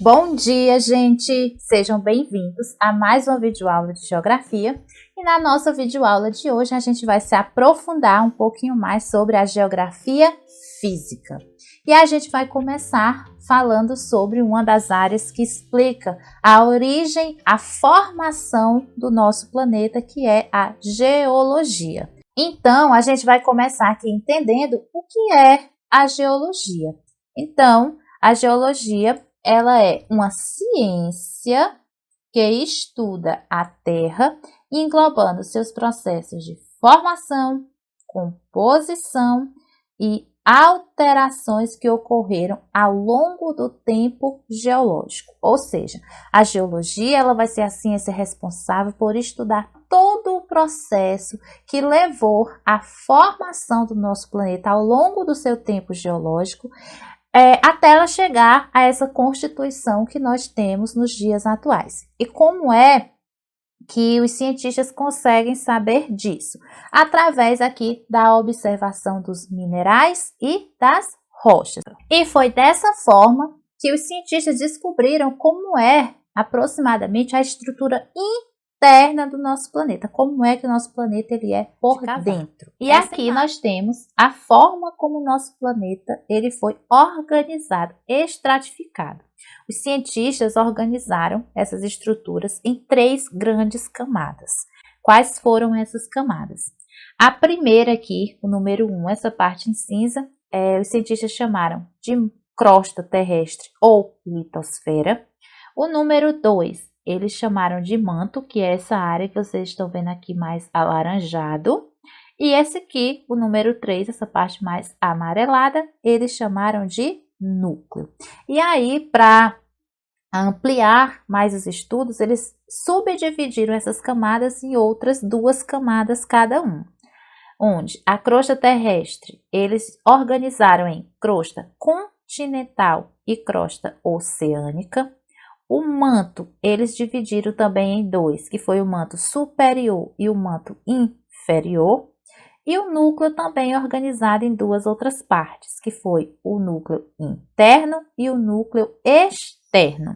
Bom dia, gente! Sejam bem-vindos a mais uma videoaula de Geografia. E na nossa videoaula de hoje a gente vai se aprofundar um pouquinho mais sobre a Geografia Física. E a gente vai começar falando sobre uma das áreas que explica a origem, a formação do nosso planeta, que é a Geologia. Então, a gente vai começar aqui entendendo o que é a Geologia. Então, a Geologia ela é uma ciência que estuda a Terra, englobando seus processos de formação, composição e alterações que ocorreram ao longo do tempo geológico. Ou seja, a geologia ela vai ser a ciência responsável por estudar todo o processo que levou à formação do nosso planeta ao longo do seu tempo geológico, até ela chegar a essa constituição que nós temos nos dias atuais. E como é que os cientistas conseguem saber disso? Através aqui da observação dos minerais e das rochas. E foi dessa forma que os cientistas descobriram como é aproximadamente a estrutura interna do nosso planeta, como é que o nosso planeta ele é por dentro. E aqui nós temos a forma como o nosso planeta ele foi organizado, estratificado. Os cientistas organizaram essas estruturas em 3 grandes camadas. Quais foram essas camadas? A primeira aqui, o número 1, essa parte em cinza, os cientistas chamaram de crosta terrestre ou litosfera. O número 2, eles chamaram de manto, que é essa área que vocês estão vendo aqui mais alaranjado. E esse aqui, o número 3, essa parte mais amarelada, eles chamaram de núcleo. E aí, para ampliar mais os estudos, eles subdividiram essas camadas em outras 2 camadas cada um. Onde a crosta terrestre, eles organizaram em crosta continental e crosta oceânica. O manto, eles dividiram também em 2, que foi o manto superior e o manto inferior. E o núcleo também organizado em 2 outras partes, que foi o núcleo interno e o núcleo externo.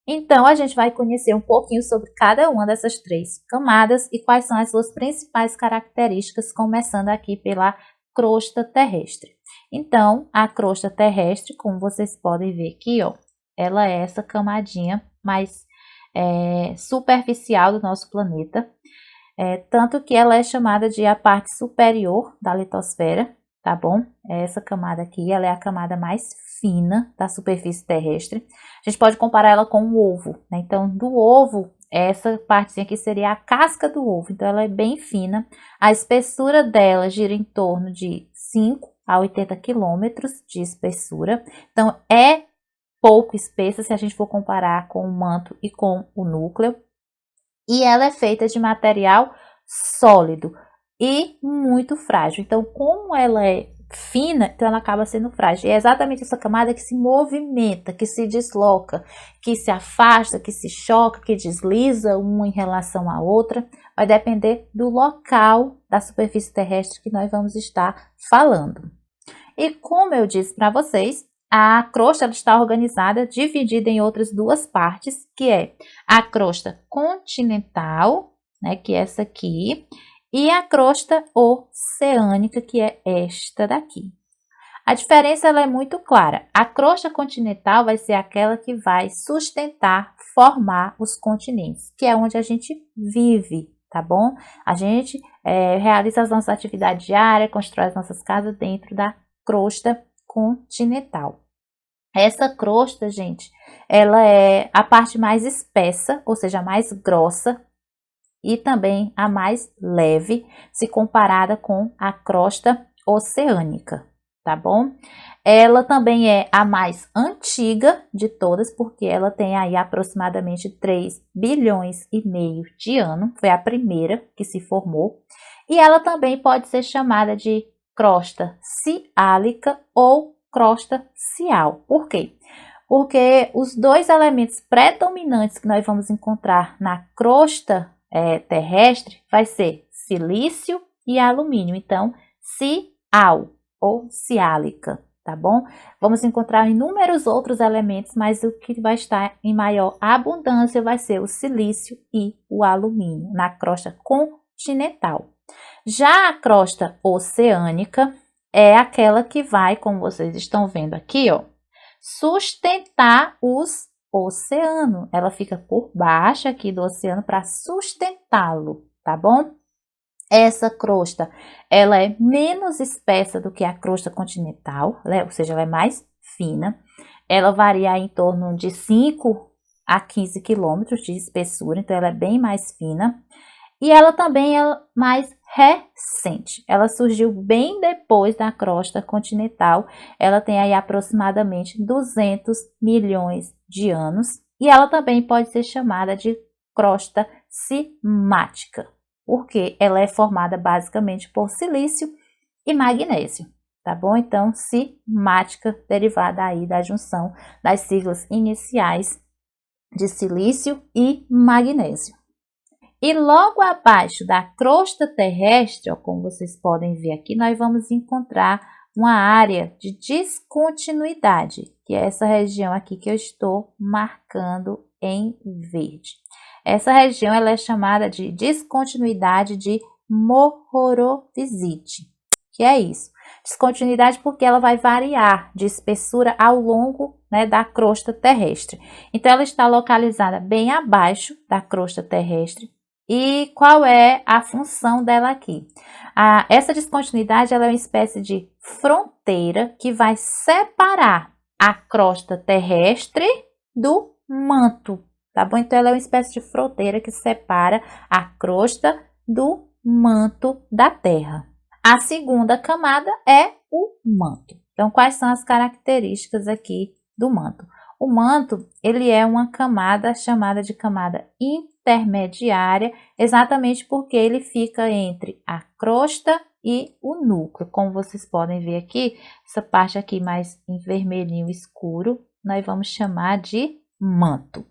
Então, a gente vai conhecer um pouquinho sobre cada uma dessas 3 camadas e quais são as suas principais características, começando aqui pela crosta terrestre. Então, a crosta terrestre, como vocês podem ver aqui, ó, ela é essa camadinha mais superficial do nosso planeta, tanto que ela é chamada de a parte superior da litosfera, tá bom? Essa camada aqui, ela é a camada mais fina da superfície terrestre. A gente pode comparar ela com o ovo, né? Então, do ovo, essa partezinha aqui seria a casca do ovo, então ela é bem fina. A espessura dela gira em torno de 5 a 80 quilômetros de espessura, então é pouco espessa se a gente for comparar com o manto e com o núcleo. E ela é feita de material sólido e muito frágil. Então, como ela é fina, então ela acaba sendo frágil. E é exatamente essa camada que se movimenta, que se desloca, que se afasta, que se choca, que desliza uma em relação à outra. Vai depender do local da superfície terrestre que nós vamos estar falando. E como eu disse para vocês, a crosta ela está organizada, dividida em outras 2 partes, que é a crosta continental, né, que é essa aqui, e a crosta oceânica, que é esta daqui. A diferença ela é muito clara. A crosta continental vai ser aquela que vai sustentar, formar os continentes, que é onde a gente vive, tá bom? A gente realiza as nossas atividades diárias, constrói as nossas casas dentro da crosta continental. Essa crosta, gente, ela é a parte mais espessa, ou seja, a mais grossa e também a mais leve, se comparada com a crosta oceânica, tá bom? Ela também é a mais antiga de todas, porque ela tem aí aproximadamente 3 bilhões e meio de anos, foi a primeira que se formou, e ela também pode ser chamada de crosta ciálica ou crosta cial. Por quê? Porque os 2 elementos predominantes que nós vamos encontrar na crosta terrestre vai ser silício e alumínio. Então, cial ou ciálica, tá bom? Vamos encontrar inúmeros outros elementos, mas o que vai estar em maior abundância vai ser o silício e o alumínio na crosta continental. Já a crosta oceânica é aquela que vai, como vocês estão vendo aqui, ó, sustentar os oceanos. Ela fica por baixo aqui do oceano para sustentá-lo, tá bom? Essa crosta, ela é menos espessa do que a crosta continental, né? Ou seja, ela é mais fina. Ela varia em torno de 5 a 15 quilômetros de espessura, então ela é bem mais fina. E ela também é mais recente. Ela surgiu bem depois da crosta continental. Ela tem aí aproximadamente 200 milhões de anos. E ela também pode ser chamada de crosta cimática, porque ela é formada basicamente por silício e magnésio, tá bom? Então, cimática, derivada aí da junção das siglas iniciais de silício e magnésio. E logo abaixo da crosta terrestre, ó, como vocês podem ver aqui, nós vamos encontrar uma área de descontinuidade, que é essa região aqui que eu estou marcando em verde. Essa região ela é chamada de descontinuidade de Mohorovičić, que é isso. Descontinuidade porque ela vai variar de espessura ao longo, né, da crosta terrestre. Então, ela está localizada bem abaixo da crosta terrestre. E qual é a função dela aqui? Essa descontinuidade ela é uma espécie de fronteira que vai separar a crosta terrestre do manto, tá bom? Então, ela é uma espécie de fronteira que separa a crosta do manto da Terra. A segunda camada é o manto. Então, quais são as características aqui do manto? O manto, ele é uma camada chamada de camada intermediária, exatamente porque ele fica entre a crosta e o núcleo. Como vocês podem ver aqui, essa parte aqui mais em vermelhinho escuro, nós vamos chamar de manto.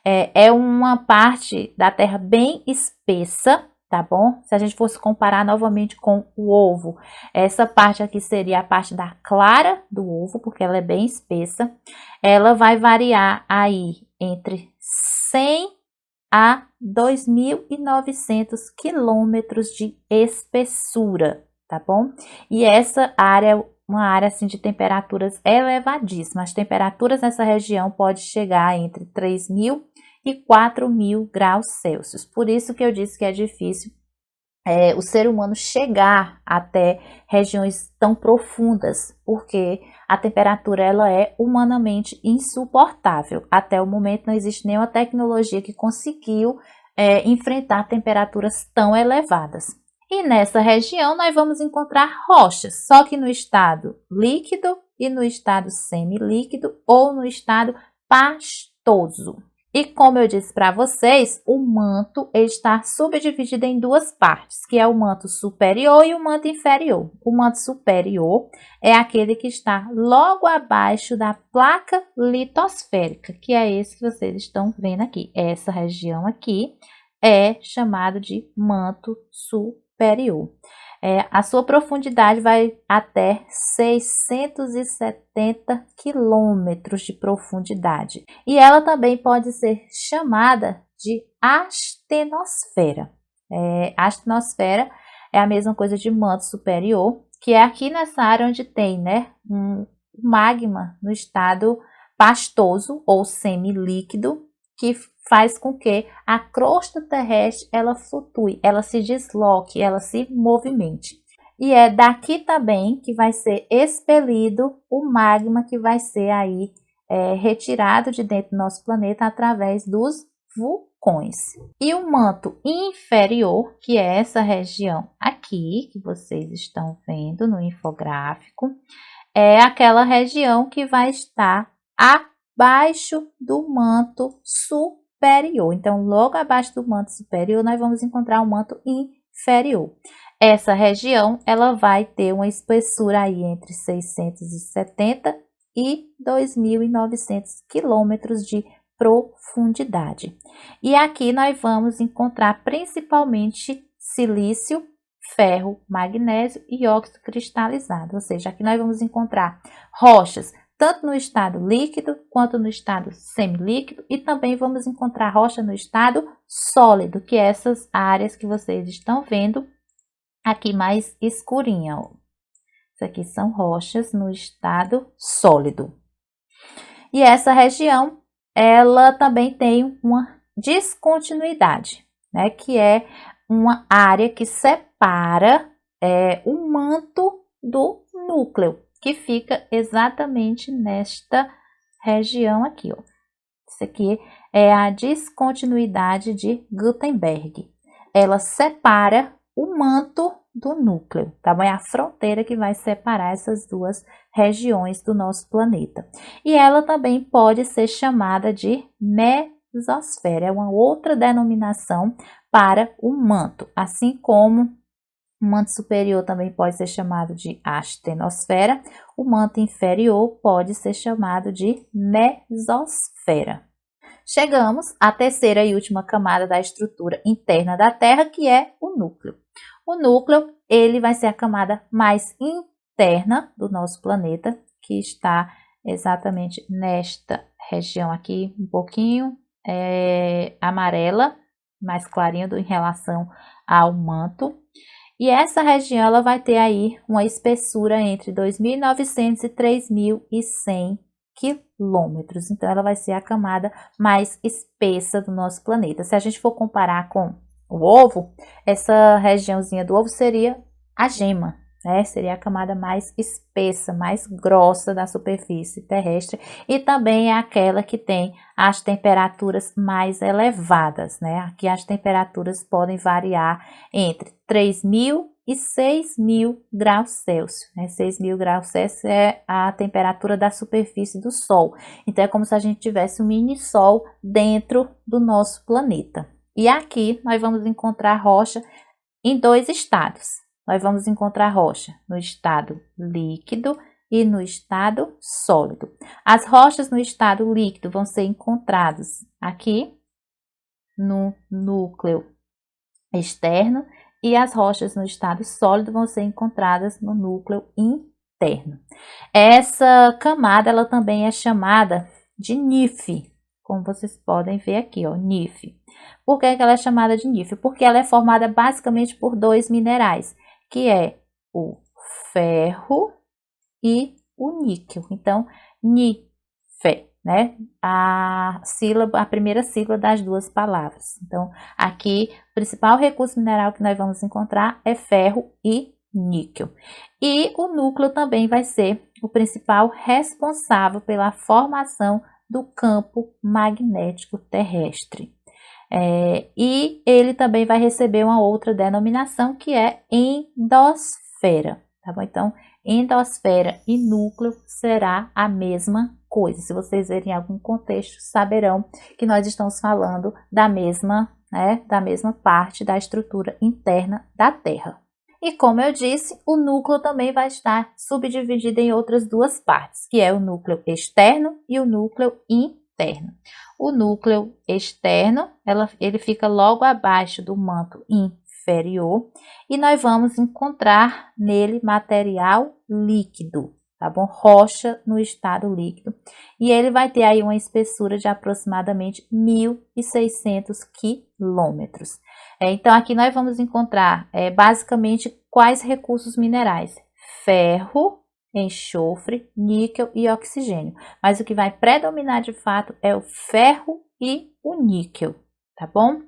É uma parte da Terra bem espessa, tá bom? Se a gente fosse comparar novamente com o ovo, essa parte aqui seria a parte da clara do ovo, porque ela é bem espessa. Ela vai variar aí entre 100 a 2.900 quilômetros de espessura, tá bom? E essa área é uma área assim de temperaturas elevadíssimas. As temperaturas nessa região podem chegar entre 3.000 e 4.000 graus Celsius. Por isso que eu disse que é difícil o ser humano chegar até regiões tão profundas, porque a temperatura ela é humanamente insuportável. Até o momento não existe nenhuma tecnologia que conseguiu enfrentar temperaturas tão elevadas. E nessa região nós vamos encontrar rochas, só que no estado líquido e no estado semilíquido ou no estado pastoso. E como eu disse para vocês, o manto está subdividido em duas partes, que é o manto superior e o manto inferior. O manto superior é aquele que está logo abaixo da placa litosférica, que é esse que vocês estão vendo aqui. Essa região aqui é chamado de manto superior. A sua profundidade vai até 670 quilômetros de profundidade. E ela também pode ser chamada de astenosfera. A astenosfera é a mesma coisa de manto superior, que é aqui nessa área onde tem, né, um magma no estado pastoso ou semilíquido, que faz com que a crosta terrestre ela flutue, ela se desloque, ela se movimente. E é daqui também que vai ser expelido o magma que vai ser aí retirado de dentro do nosso planeta através dos vulcões. E o manto inferior, que é essa região aqui que vocês estão vendo no infográfico, é aquela região que vai estar abaixo do manto superior. Então, logo abaixo do manto superior, nós vamos encontrar o manto inferior. Essa região, ela vai ter uma espessura aí entre 670 e 2.900 quilômetros de profundidade. E aqui nós vamos encontrar principalmente silício ferro, magnésio e óxido cristalizado. Ou seja, aqui nós vamos encontrar rochas tanto no estado líquido quanto no estado semilíquido, e também vamos encontrar rocha no estado sólido, que é essas áreas que vocês estão vendo aqui mais escurinha. Ó. Isso aqui são rochas no estado sólido. E essa região, ela também tem uma descontinuidade, né, que é uma área que separa o manto do núcleo, que fica exatamente nesta região aqui, ó. Isso aqui é a descontinuidade de Gutenberg. Ela separa o manto do núcleo, tá bom? É a fronteira que vai separar essas duas regiões do nosso planeta. E ela também pode ser chamada de mesosfera, é uma outra denominação para o manto, assim como o manto superior também pode ser chamado de astenosfera, o manto inferior pode ser chamado de mesosfera. Chegamos à terceira e última camada da estrutura interna da Terra, que é o núcleo. O núcleo, ele vai ser a camada mais interna do nosso planeta, que está exatamente nesta região aqui, um pouquinho amarela, mais clarinha em relação ao manto. E essa região ela vai ter aí uma espessura entre 2.900 e 3.100 quilômetros. Então, ela vai ser a camada mais espessa do nosso planeta. Se a gente for comparar com o ovo, essa regiãozinha do ovo seria a gema, né? Seria a camada mais espessa, mais grossa da superfície terrestre, e também é aquela que tem as temperaturas mais elevadas, né? Aqui as temperaturas podem variar entre 3.000 e 6.000 graus Celsius, né? 6.000 graus Celsius é a temperatura da superfície do Sol. Então, é como se a gente tivesse um mini Sol dentro do nosso planeta. E aqui nós vamos encontrar rocha em dois estados. Nós vamos encontrar rocha no estado líquido e no estado sólido. As rochas no estado líquido vão ser encontradas aqui no núcleo externo, e as rochas no estado sólido vão ser encontradas no núcleo interno. Essa camada ela também é chamada de NIF, como vocês podem ver aqui, ó, NIF. Por que ela é chamada de NIF? Porque ela é formada basicamente por dois minerais, que é o ferro e o níquel. Então, NIFE, né? A primeira sílaba das duas palavras. Então, aqui, o principal recurso mineral que nós vamos encontrar é ferro e níquel. E o núcleo também vai ser o principal responsável pela formação do campo magnético terrestre. E ele também vai receber uma outra denominação, que é endosfera, tá bom? Então, endosfera e núcleo será a mesma coisa. Se vocês verem em algum contexto, saberão que nós estamos falando da mesma parte da estrutura interna da Terra. E como eu disse, o núcleo também vai estar subdividido em outras duas partes, que é o núcleo externo e o núcleo interno. O núcleo externo, ele fica logo abaixo do manto inferior, e nós vamos encontrar nele material líquido, tá bom? Rocha no estado líquido, e ele vai ter aí uma espessura de aproximadamente 1.600 quilômetros. Então, aqui nós vamos encontrar basicamente quais recursos minerais? Ferro, enxofre, níquel e oxigênio. Mas o que vai predominar de fato é o ferro e o níquel, tá bom?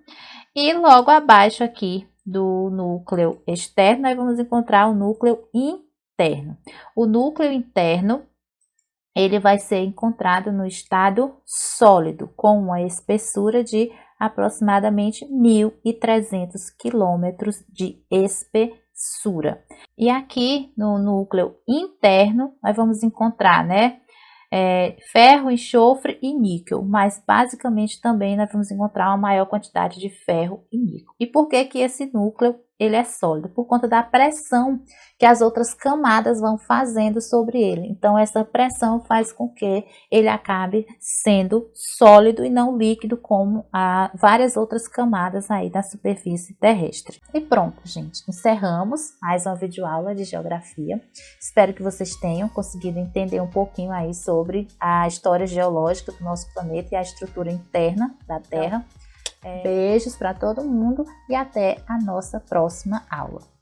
E logo abaixo aqui do núcleo externo, nós vamos encontrar o núcleo interno. O núcleo interno, ele vai ser encontrado no estado sólido, com uma espessura de aproximadamente 1.300 quilômetros de espessura. E aqui no núcleo interno, nós vamos encontrar, né, ferro, enxofre e níquel, mas basicamente também nós vamos encontrar uma maior quantidade de ferro e níquel. E por que que esse núcleo ele é sólido? Por conta da pressão que as outras camadas vão fazendo sobre ele. Então, essa pressão faz com que ele acabe sendo sólido e não líquido, como várias outras camadas aí da superfície terrestre. E pronto, gente. Encerramos mais uma videoaula de geografia. Espero que vocês tenham conseguido entender um pouquinho aí sobre a história geológica do nosso planeta e a estrutura interna da Terra. Beijos para todo mundo e até a nossa próxima aula.